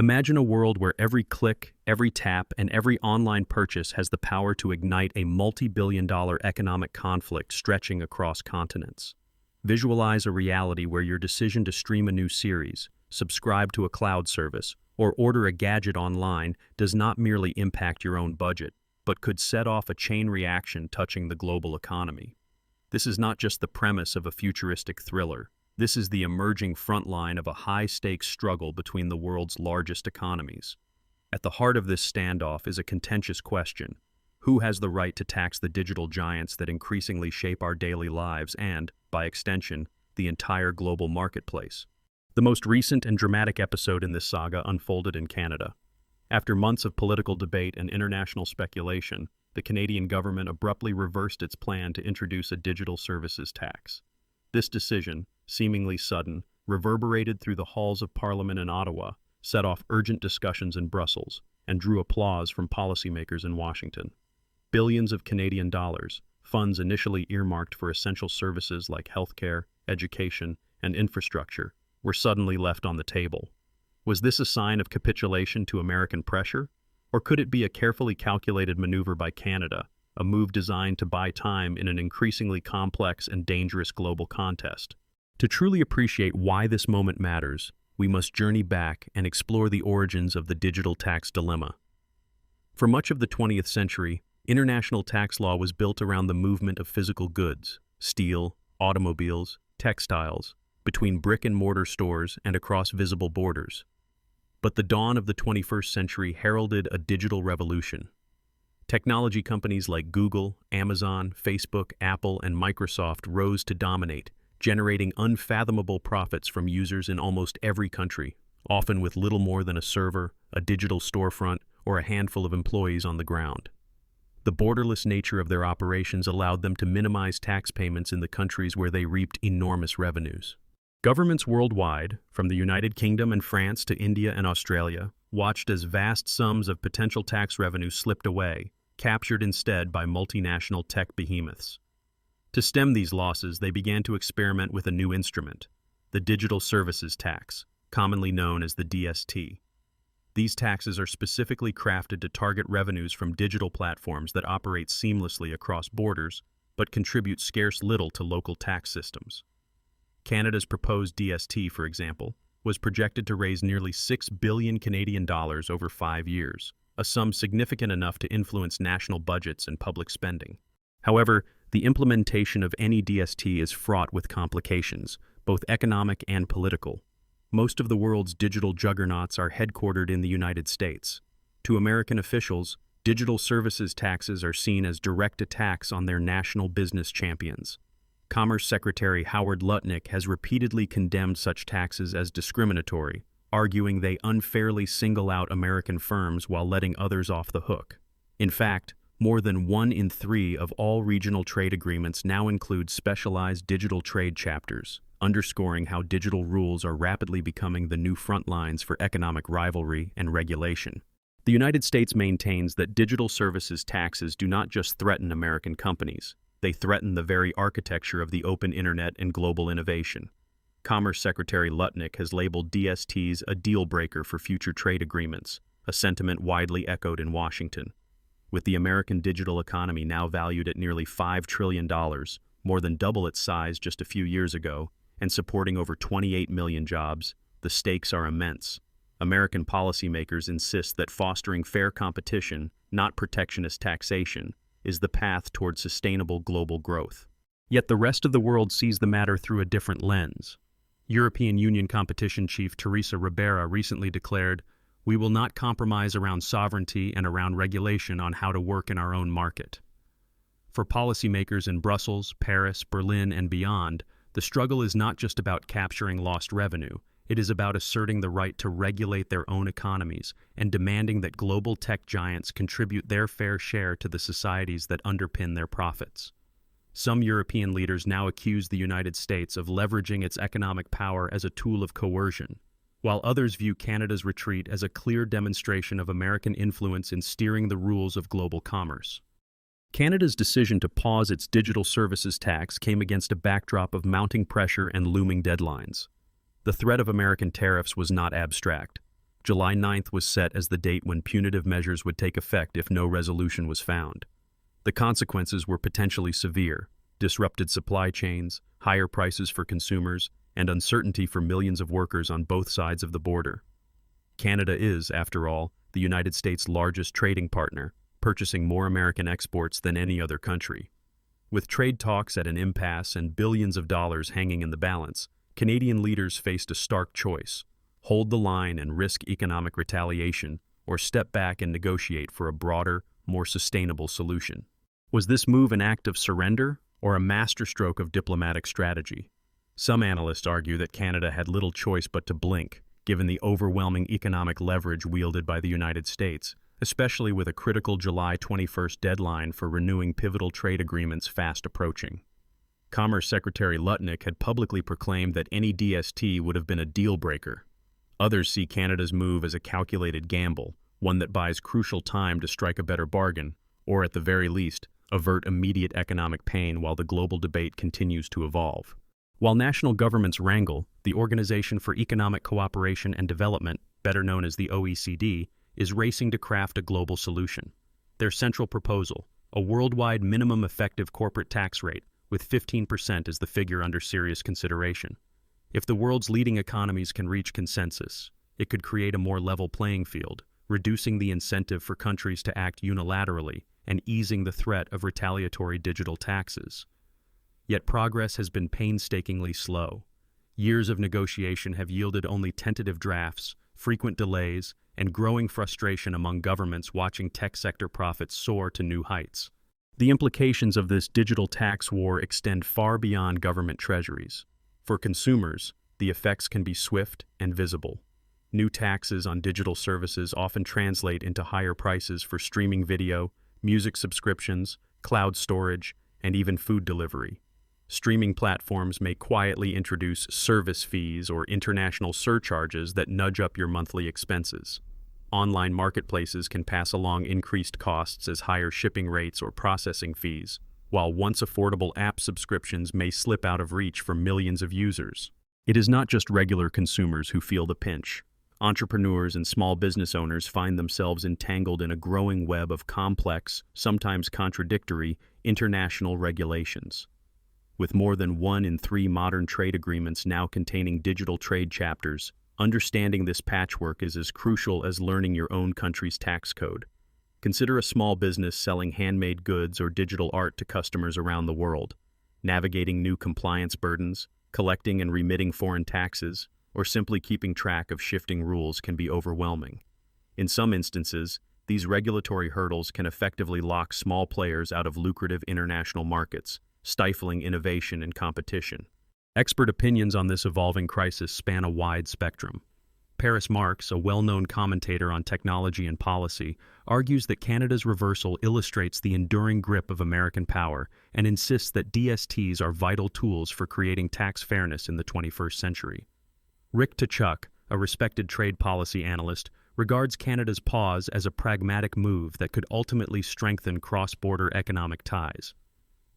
Imagine a world where every click, every tap, and every online purchase has the power to ignite a multi-billion-dollar economic conflict stretching across continents. Visualize a reality where your decision to stream a new series, subscribe to a cloud service, or order a gadget online does not merely impact your own budget, but could set off a chain reaction touching the global economy. This is not just the premise of a futuristic thriller. This is the emerging front line of a high-stakes struggle between the world's largest economies. At the heart of this standoff is a contentious question: who has the right to tax the digital giants that increasingly shape our daily lives and, by extension, the entire global marketplace? The most recent and dramatic episode in this saga unfolded in Canada. After months of political debate and international speculation, the Canadian government abruptly reversed its plan to introduce a digital services tax. This decision, seemingly sudden, reverberated through the halls of Parliament in Ottawa, set off urgent discussions in Brussels, and drew applause from policymakers in Washington. Billions of Canadian dollars, funds initially earmarked for essential services like healthcare, education, and infrastructure, were suddenly left on the table. Was this a sign of capitulation to American pressure? Or could it be a carefully calculated maneuver by Canada, a move designed to buy time in an increasingly complex and dangerous global contest? To truly appreciate why this moment matters, we must journey back and explore the origins of the digital tax dilemma. For much of the 20th century, international tax law was built around the movement of physical goods, steel, automobiles, textiles, between brick-and-mortar stores and across visible borders. But the dawn of the 21st century heralded a digital revolution. Technology companies like Google, Amazon, Facebook, Apple, and Microsoft rose to dominate, generating unfathomable profits from users in almost every country, often with little more than a server, a digital storefront, or a handful of employees on the ground. The borderless nature of their operations allowed them to minimize tax payments in the countries where they reaped enormous revenues. Governments worldwide, from the United Kingdom and France to India and Australia, watched as vast sums of potential tax revenue slipped away, captured instead by multinational tech behemoths. To stem these losses, they began to experiment with a new instrument, the Digital Services Tax, commonly known as the DST. These taxes are specifically crafted to target revenues from digital platforms that operate seamlessly across borders, but contribute scarce little to local tax systems. Canada's proposed DST, for example, was projected to raise nearly 6 billion Canadian dollars over 5 years, a sum significant enough to influence national budgets and public spending. However, the implementation of any DST is fraught with complications, both economic and political. Most of the world's digital juggernauts are headquartered in the United States. To American officials, digital services taxes are seen as direct attacks on their national business champions. Commerce Secretary Howard Lutnick has repeatedly condemned such taxes as discriminatory, arguing they unfairly single out American firms while letting others off the hook. In fact, more than 1 in 3 of all regional trade agreements now include specialized digital trade chapters, underscoring how digital rules are rapidly becoming the new front lines for economic rivalry and regulation. The United States maintains that digital services taxes do not just threaten American companies. They threaten the very architecture of the open internet and global innovation. Commerce Secretary Lutnick has labeled DSTs a deal-breaker for future trade agreements, a sentiment widely echoed in Washington. With the American digital economy now valued at nearly $5 trillion, more than double its size just a few years ago, and supporting over 28 million jobs, the stakes are immense. American policymakers insist that fostering fair competition, not protectionist taxation, is the path toward sustainable global growth. Yet the rest of the world sees the matter through a different lens. European Union Competition Chief Teresa Ribera recently declared, "We will not compromise around sovereignty and around regulation on how to work in our own market." For policymakers in Brussels, Paris, Berlin, and beyond, the struggle is not just about capturing lost revenue. It is about asserting the right to regulate their own economies and demanding that global tech giants contribute their fair share to the societies that underpin their profits. Some European leaders now accuse the United States of leveraging its economic power as a tool of coercion, while others view Canada's retreat as a clear demonstration of American influence in steering the rules of global commerce. Canada's decision to pause its digital services tax came against a backdrop of mounting pressure and looming deadlines. The threat of American tariffs was not abstract. July 9th was set as the date when punitive measures would take effect if no resolution was found. The consequences were potentially severe: disrupted supply chains, higher prices for consumers, and uncertainty for millions of workers on both sides of the border. Canada is, after all, the United States' largest trading partner, purchasing more American exports than any other country. With trade talks at an impasse and billions of dollars hanging in the balance, Canadian leaders faced a stark choice: hold the line and risk economic retaliation, or step back and negotiate for a broader, more sustainable solution. Was this move an act of surrender or a masterstroke of diplomatic strategy? Some analysts argue that Canada had little choice but to blink, given the overwhelming economic leverage wielded by the United States, especially with a critical July 21st deadline for renewing pivotal trade agreements fast approaching. Commerce Secretary Lutnick had publicly proclaimed that any DST would have been a deal-breaker. Others see Canada's move as a calculated gamble, one that buys crucial time to strike a better bargain, or at the very least, avert immediate economic pain while the global debate continues to evolve. While national governments wrangle, the Organization for Economic Cooperation and Development, better known as the OECD, is racing to craft a global solution. Their central proposal, a worldwide minimum effective corporate tax rate, with 15% as the figure under serious consideration. If the world's leading economies can reach consensus, it could create a more level playing field, reducing the incentive for countries to act unilaterally and easing the threat of retaliatory digital taxes. Yet progress has been painstakingly slow. Years of negotiation have yielded only tentative drafts, frequent delays, and growing frustration among governments watching tech sector profits soar to new heights. The implications of this digital tax war extend far beyond government treasuries. For consumers, the effects can be swift and visible. New taxes on digital services often translate into higher prices for streaming video, music subscriptions, cloud storage, and even food delivery. Streaming platforms may quietly introduce service fees or international surcharges that nudge up your monthly expenses. Online marketplaces can pass along increased costs as higher shipping rates or processing fees, while once affordable app subscriptions may slip out of reach for millions of users. It is not just regular consumers who feel the pinch. Entrepreneurs and small business owners find themselves entangled in a growing web of complex, sometimes contradictory, international regulations. With more than 1 in 3 modern trade agreements now containing digital trade chapters, understanding this patchwork is as crucial as learning your own country's tax code. Consider a small business selling handmade goods or digital art to customers around the world. Navigating new compliance burdens, collecting and remitting foreign taxes, or simply keeping track of shifting rules can be overwhelming. In some instances, these regulatory hurdles can effectively lock small players out of lucrative international markets, stifling innovation and competition. Expert opinions on this evolving crisis span a wide spectrum. Paris Marx, a well-known commentator on technology and policy, argues that Canada's reversal illustrates the enduring grip of American power and insists that DSTs are vital tools for creating tax fairness in the 21st century. Rick Tkachuk, a respected trade policy analyst, regards Canada's pause as a pragmatic move that could ultimately strengthen cross-border economic ties.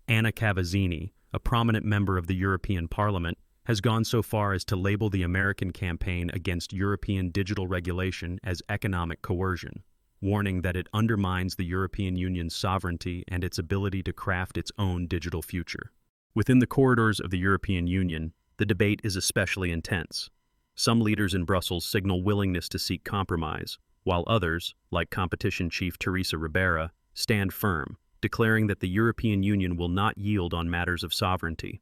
Anna Cavazzini, a prominent member of the European Parliament, has gone so far as to label the American campaign against European digital regulation as economic coercion, warning that it undermines the European Union's sovereignty and its ability to craft its own digital future. Within the corridors of the European Union, the debate is especially intense. Some leaders in Brussels signal willingness to seek compromise, while others, like competition chief Teresa Ribera, stand firm, declaring that the European Union will not yield on matters of sovereignty.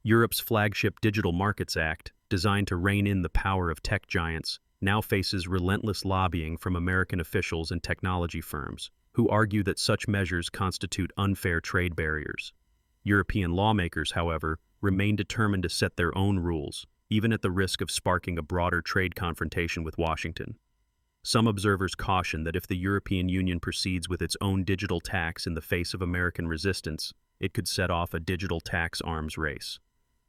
Europe's flagship Digital Markets Act, designed to rein in the power of tech giants, now faces relentless lobbying from American officials and technology firms, who argue that such measures constitute unfair trade barriers. European lawmakers, however, remain determined to set their own rules, even at the risk of sparking a broader trade confrontation with Washington. Some observers caution that if the European Union proceeds with its own digital tax in the face of American resistance, it could set off a digital tax arms race.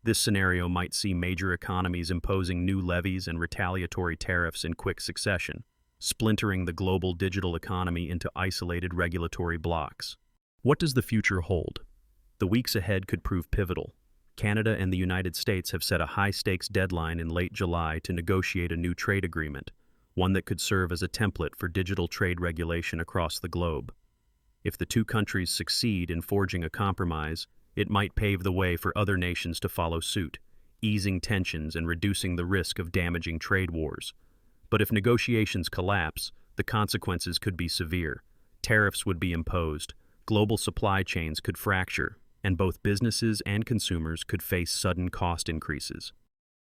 This scenario might see major economies imposing new levies and retaliatory tariffs in quick succession, splintering the global digital economy into isolated regulatory blocks. What does the future hold? The weeks ahead could prove pivotal. Canada and the United States have set a high-stakes deadline in late July to negotiate a new trade agreement, one that could serve as a template for digital trade regulation across the globe. If the two countries succeed in forging a compromise, it might pave the way for other nations to follow suit, easing tensions and reducing the risk of damaging trade wars. But if negotiations collapse, the consequences could be severe. Tariffs would be imposed, global supply chains could fracture, and both businesses and consumers could face sudden cost increases.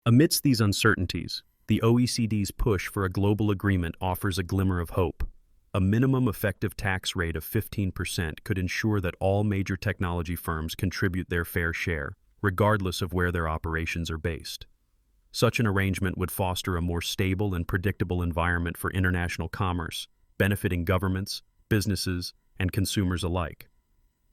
Amidst these uncertainties, the OECD's push for a global agreement offers a glimmer of hope. A minimum effective tax rate of 15% could ensure that all major technology firms contribute their fair share, regardless of where their operations are based. Such an arrangement would foster a more stable and predictable environment for international commerce, benefiting governments, businesses, and consumers alike.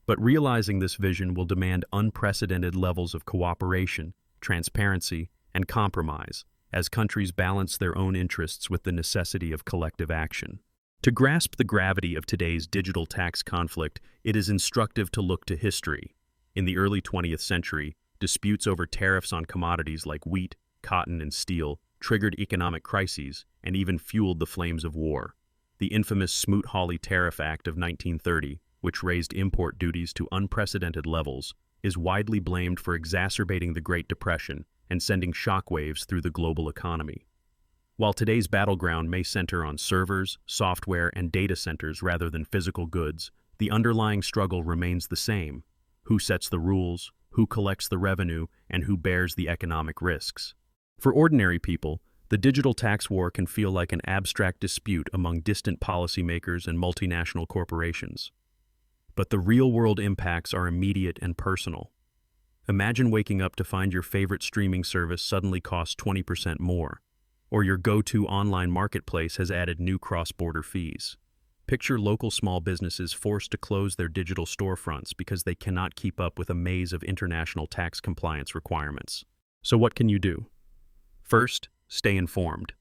But realizing this vision will demand unprecedented levels of cooperation, transparency, and compromise as countries balance their own interests with the necessity of collective action. To grasp the gravity of today's digital tax conflict, it is instructive to look to history. In the early 20th century, disputes over tariffs on commodities like wheat, cotton, and steel triggered economic crises and even fueled the flames of war. The infamous Smoot-Hawley Tariff Act of 1930, which raised import duties to unprecedented levels, is widely blamed for exacerbating the Great Depression and sending shockwaves through the global economy. While today's battleground may center on servers, software, and data centers rather than physical goods, the underlying struggle remains the same: who sets the rules, who collects the revenue, and who bears the economic risks. For ordinary people, the digital tax war can feel like an abstract dispute among distant policymakers and multinational corporations. But the real-world impacts are immediate and personal. Imagine waking up to find your favorite streaming service suddenly costs 20% more, or your go-to online marketplace has added new cross-border fees. Picture local small businesses forced to close their digital storefronts because they cannot keep up with a maze of international tax compliance requirements. So what can you do? First, stay informed.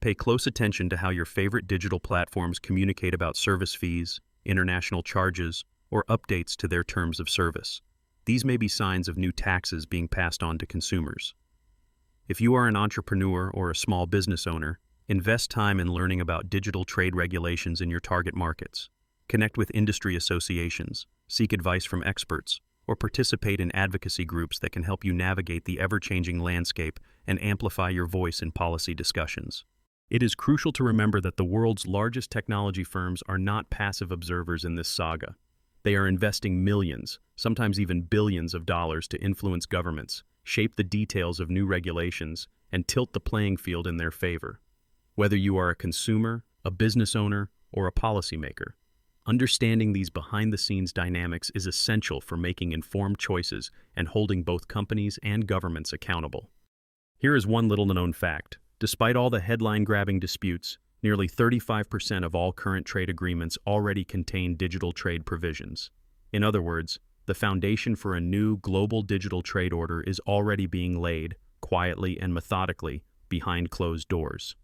Pay close attention to how your favorite digital platforms communicate about service fees, international charges, or updates to their terms of service. These may be signs of new taxes being passed on to consumers. If you are an entrepreneur or a small business owner, invest time in learning about digital trade regulations in your target markets. Connect with industry associations, seek advice from experts, or participate in advocacy groups that can help you navigate the ever-changing landscape and amplify your voice in policy discussions. It is crucial to remember that the world's largest technology firms are not passive observers in this saga. They are investing millions, sometimes even billions of dollars to influence governments, shape the details of new regulations, and tilt the playing field in their favor. Whether you are a consumer, a business owner, or a policymaker, understanding these behind-the-scenes dynamics is essential for making informed choices and holding both companies and governments accountable. Here is one little-known fact. Despite all the headline-grabbing disputes, nearly 35% of all current trade agreements already contain digital trade provisions. In other words, the foundation for a new global digital trade order is already being laid, quietly and methodically, behind closed doors.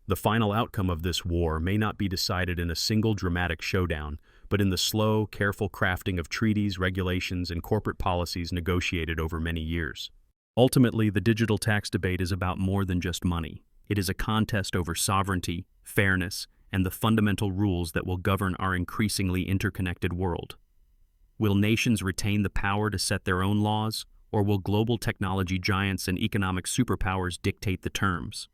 The final outcome of this war may not be decided in a single dramatic showdown, but in the slow, careful crafting of treaties, regulations, and corporate policies negotiated over many years. Ultimately, the digital tax debate is about more than just money. It is a contest over sovereignty, fairness, and the fundamental rules that will govern our increasingly interconnected world. Will nations retain the power to set their own laws, or will global technology giants and economic superpowers dictate the terms?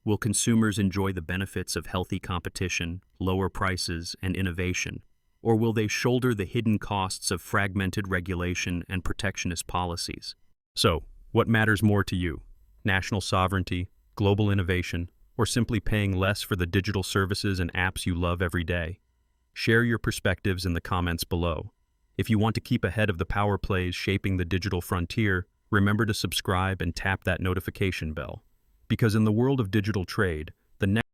Will consumers enjoy the benefits of healthy competition, lower prices, and innovation, or will they shoulder the hidden costs of fragmented regulation and protectionist policies? So, what matters more to you? National sovereignty, global innovation, or simply paying less for the digital services and apps you love every day? Share your perspectives in the comments below. If you want to keep ahead of the power plays shaping the digital frontier, remember to subscribe and tap that notification bell. Because in the world of digital trade, the next